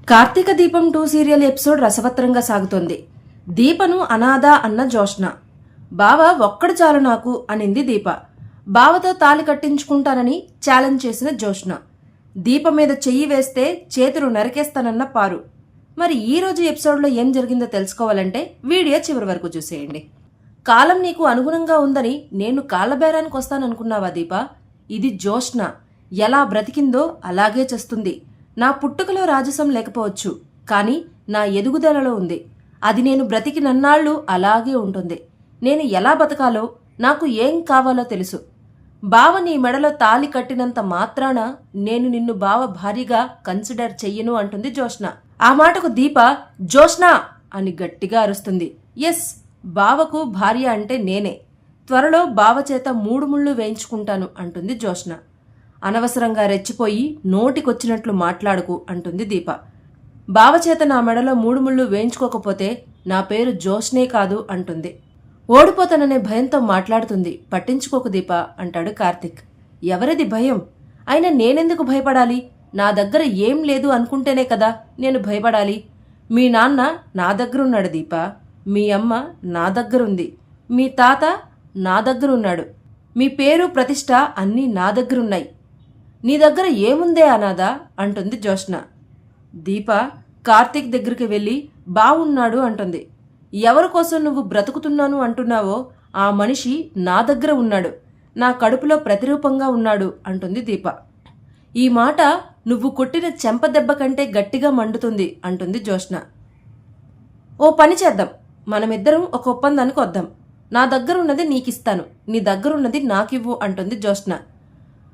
కార్తీక దీపం 2 serial episode రసవత్తరంగా సాగుతోంది. దీపను అనాథ అన్న జోష్న. బావ ఒక్కడు చాలు నాకు అనింది దీప. బావతో తాళి కట్టించుకుంటానని ఛాలెంజ్ చేసిన జోష్న. దీప మీద చెయ్యి వేస్తే చేతులు నరికేస్తానన్న పారు. మరి ఈ రోజు ఎపిసోడ్లో ఏం జరిగిందో తెలుసుకోవాలంటే వీడియో చివరి వరకు చూసేయండి. కాలం నీకు అనుగుణంగా ఉందని నేను కాళ్ళబేరానికి వస్తాననుకున్నావా దీప? ఇది జోష్న. ఎలా బ్రతికిందో అలాగే చేస్తుంది. నా పుట్టుకలో రాజసం లేకపోవచ్చు, కానీ నా ఎదుగుదలలో ఉంది. అది నేను బ్రతికినన్నాళ్ళు అలాగే ఉంటుంది. నేను ఎలా బతకాలో, నాకు ఏం కావాలో తెలుసు. బావ నీ మెడలో తాళి కట్టినంత మాత్రాన నేను నిన్ను బావ భారీగా కన్సిడర్ చెయ్యను అంటుంది జోష్న. ఆ మాటకు దీప జోష్నా అని గట్టిగా అరుస్తుంది. ఎస్, బావకు భార్య అంటే నేనే. త్వరలో బావ చేత 3 ముళ్ళు వేయించుకుంటాను అంటుంది జోష్న. అనవసరంగా రెచ్చిపోయి నోటికొచ్చినట్లు మాట్లాడుకు అంటుంది దీప. బావచేత నా మెడలో 3 ముళ్ళు వేయించుకోకపోతే నా పేరు జోష్నే కాదు అంటుంది. ఓడిపోతాననే భయంతో మాట్లాడుతుంది. పట్టించుకోకు దీప అంటాడు కార్తిక్. ఎవరిది భయం? అయినా నేనెందుకు భయపడాలి? నా దగ్గర ఏం లేదు అనుకుంటేనే కదా నేను భయపడాలి. మీ నాన్న నా దగ్గరున్నాడు దీప. మీ అమ్మ నా దగ్గరుంది. మీ తాత నా దగ్గరున్నాడు. మీ పేరు ప్రతిష్ట అన్నీ నా దగ్గరున్నాయి. నీ దగ్గర ఏముందే అనాదా అంటుంది జోష్న. దీప కార్తీక్ దగ్గరికి వెళ్ళి బావున్నాడు అంటుంది. ఎవరి కోసం నువ్వు బ్రతుకుతున్నాను అంటున్నావో ఆ మనిషి నా దగ్గర ఉన్నాడు. నా కడుపులో ప్రతిరూపంగా ఉన్నాడు అంటుంది దీప. ఈ మాట నువ్వు కొట్టిన చెంప దెబ్బ కంటే గట్టిగా మండుతుంది అంటుంది జోష్న. ఓ పని చేద్దాం, మనమిద్దరం ఒక ఒప్పందానికి వద్దాం. నా దగ్గరున్నది నీకిస్తాను, నీ దగ్గరున్నది నాకివ్వు అంటుంది జోష్న.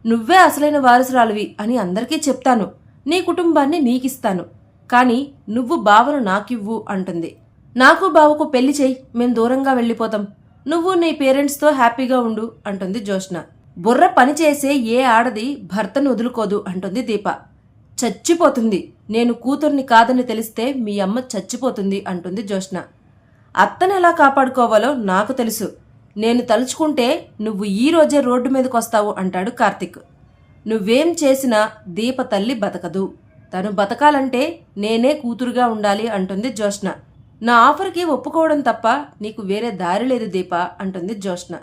నువ్వే అసలైన వారసురాలివి అని అందరికీ చెప్తాను. నీ కుటుంబాన్ని నీకిస్తాను, కానీ నువ్వు బావను నాకివ్వు అంటుంది. నాకు బావకు పెళ్లి చెయ్యి, మేం దూరంగా వెళ్ళిపోతాం. నువ్వు నీ పేరెంట్స్తో హ్యాపీగా ఉండు అంటుంది జోష్న. బుర్ర పనిచేసే ఏ ఆడది భర్తను వదులుకోదు అంటుంది దీప. చచ్చిపోతుంది. నేను కూతుర్ని కాదని తెలిస్తే మీ అమ్మ చచ్చిపోతుంది అంటుంది జోష్న. అత్తను ఎలా కాపాడుకోవాలో నాకు తెలుసు. నేను తలుచుకుంటే నువ్వు ఈ రోజే రోడ్డు మీదకొస్తావు అంటాడు కార్తిక్. నువ్వేం చేసినా దీప తల్లి బతకదు. తను బతకాలంటే నేనే కూతురుగా ఉండాలి అంటుంది జోష్న. నా ఆఫర్కి ఒప్పుకోవడం తప్ప నీకు వేరే దారి లేదు దీప అంటుంది జోష్న.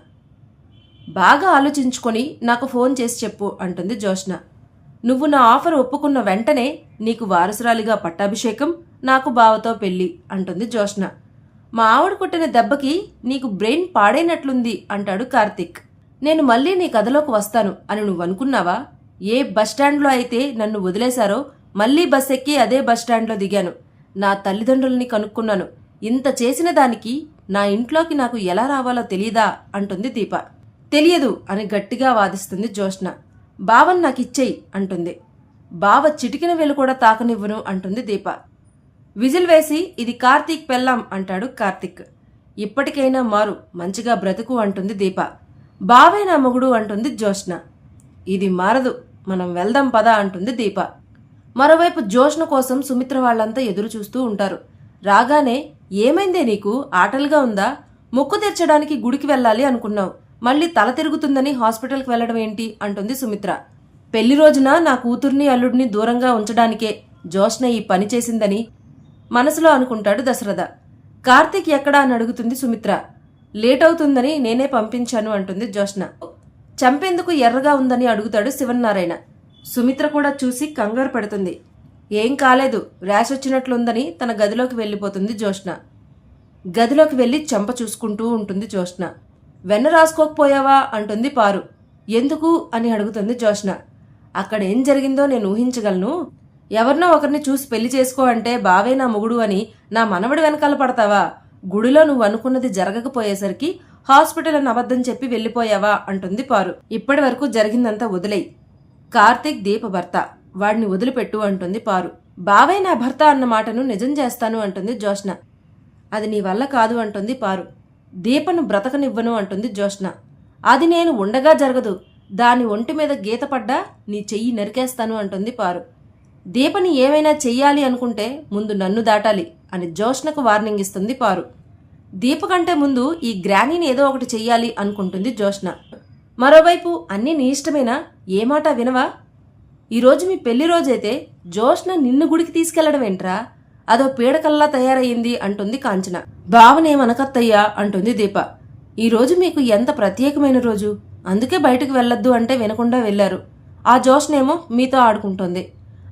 బాగా ఆలోచించుకొని నాకు ఫోన్ చేసి చెప్పు అంటుంది జోష్న. నువ్వు నా ఆఫర్ ఒప్పుకున్న వెంటనే నీకు వారసురాలిగా పట్టాభిషేకం, నాకు బావతో పెళ్లి అంటుంది జోష్న. మా ఆవిడ కొట్టిన దెబ్బకి నీకు బ్రెయిన్ పాడైనట్లుంది అంటాడు కార్తిక్. నేను మళ్ళీ నీ కథలోకి వస్తాను అని నువ్వు అనుకున్నావా? ఏ బస్టాండ్లో అయితే నన్ను వదిలేశారో మళ్ళీ బస్ ఎక్కి అదే బస్టాండ్లో దిగాను. నా తల్లిదండ్రులని కనుక్కున్నాను. ఇంత చేసిన దానికి నా ఇంట్లోకి నాకు ఎలా రావాలో తెలీదా అంటుంది దీప. తెలియదు అని గట్టిగా వాదిస్తుంది జోష్న. బావన్ నాకిచ్చేయి అంటుంది. బావ చిటికిన వేలు కూడా తాకనివ్వను అంటుంది దీప. విజిల్ వేసి ఇది కార్తీక్ పెళ్ళాం అంటాడు కార్తిక్. ఇప్పటికైనా మారు, మంచిగా బ్రతుకు అంటుంది దీప. బావే నా మొగుడు అంటుంది జోష్న. ఇది మారదు, మనం వెళ్దాం పదా అంటుంది దీప. మరోవైపు జోష్న కోసం సుమిత్ర వాళ్లంతా ఎదురు చూస్తూ ఉంటారు. రాగానే ఏమైందే నీకు, ఆటలుగా ఉందా? మొక్కు తీర్చడానికి గుడికి వెళ్ళాలి అనుకున్నావు, మళ్ళీ తల తిరుగుతుందని హాస్పిటల్కి వెళ్లడం ఏంటి అంటుంది సుమిత్ర. పెళ్లి రోజున నా కూతుర్ని అల్లుడిని దూరంగా ఉంచడానికే జోష్న ఈ పని చేసిందని మనసులో అనుకుంటాడు దశరథ. కార్తీక్ ఎక్కడా అని అడుగుతుంది సుమిత్ర. లేట్ అవుతుందని నేనే పంపించాను అంటుంది జోష్న. చంపేందుకు ఎర్రగా ఉందని అడుగుతాడు శివన్నారాయణ. సుమిత్ర కూడా చూసి కంగారు పడుతుంది. ఏం కాలేదు, ర్యాష్ వచ్చినట్లుందని తన గదిలోకి వెళ్ళిపోతుంది జోష్న. గదిలోకి వెళ్లి చెంప చూసుకుంటూ ఉంటుంది జోష్న. వెన్న రాసుకోకపోయావా అంటుంది పారు. ఎందుకు అని అడుగుతుంది జోష్న. అక్కడేం జరిగిందో నేను ఊహించగలను. ఎవరినో ఒకరిని చూసి పెళ్లి చేసుకో అంటే బావే నా మొగుడు అని నా మనవడి వెనకాల పడతావా? గుడిలో నువ్వు అనుకున్నది జరగకపోయేసరికి హాస్పిటల్ అని అబద్ధం చెప్పి వెళ్ళిపోయావా అంటుంది పారు. ఇప్పటి వరకు జరిగిందంతా వదిలేయి. కార్తీక్ దీప భర్త, వాడిని వదిలిపెట్టు అంటుంది పారు. బావే నా భర్త అన్న మాటను నిజం చేస్తాను అంటుంది జోష్న. అది నీ వల్ల కాదు అంటుంది పారు. దీపను బ్రతకనివ్వను అంటుంది జోష్న. అది నేను ఉండగా జరగదు. దాని ఒంటి మీద గీత పడ్డా నీ చెయ్యి నరికేస్తాను అంటుంది పారు. దీపని ఏమైనా చెయ్యాలి అనుకుంటే ముందు నన్ను దాటాలి అని జోష్నకు వార్నింగ్ ఇస్తుంది పారు. దీప కంటే ముందు ఈ గ్రానీని ఏదో ఒకటి చెయ్యాలి అనుకుంటుంది జోష్న. మరోవైపు అన్నీ నీ ఇష్టమేనా? ఏ మాట వినవా? ఈరోజు మీ పెళ్లి రోజైతే జోష్న నిన్ను గుడికి తీసుకెళ్లడం ఏంట్రా, అదో పీడకల్లా తయారయ్యింది అంటుంది కాంచన. బావనేమనకత్తయ్యా అంటుంది దీప. ఈరోజు మీకు ఎంత ప్రత్యేకమైన రోజు, అందుకే బయటకు వెళ్లొద్దు అంటే వినకుండా వెళ్లారు. ఆ జోష్నేమో మీతో ఆడుకుంటోంది.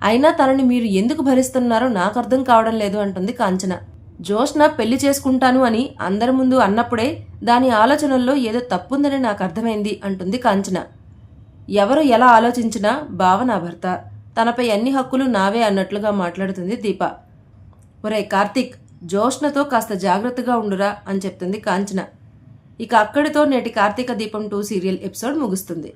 అయినా తనని మీరు ఎందుకు భరిస్తున్నారో నాకు అర్థం కావడం లేదు అంటుంది కాంచన. జోష్న పెళ్లి చేసుకుంటాను అని అందరి ముందు అన్నప్పుడే దాని ఆలోచనల్లో ఏదో తప్పుందని నాకు అర్థమైంది అంటుంది కాంచన. ఎవరు ఎలా ఆలోచించినా బావ నా భర్త, తనపై అన్ని హక్కులు నావే అన్నట్లుగా మాట్లాడుతుంది దీప. ఒరే కార్తీక్, జోష్నతో కాస్త జాగ్రత్తగా ఉండురా అని చెప్తుంది కాంచన. ఇక అక్కడితో నేటి కార్తీక దీపం 2 సీరియల్ ఎపిసోడ్ ముగుస్తుంది.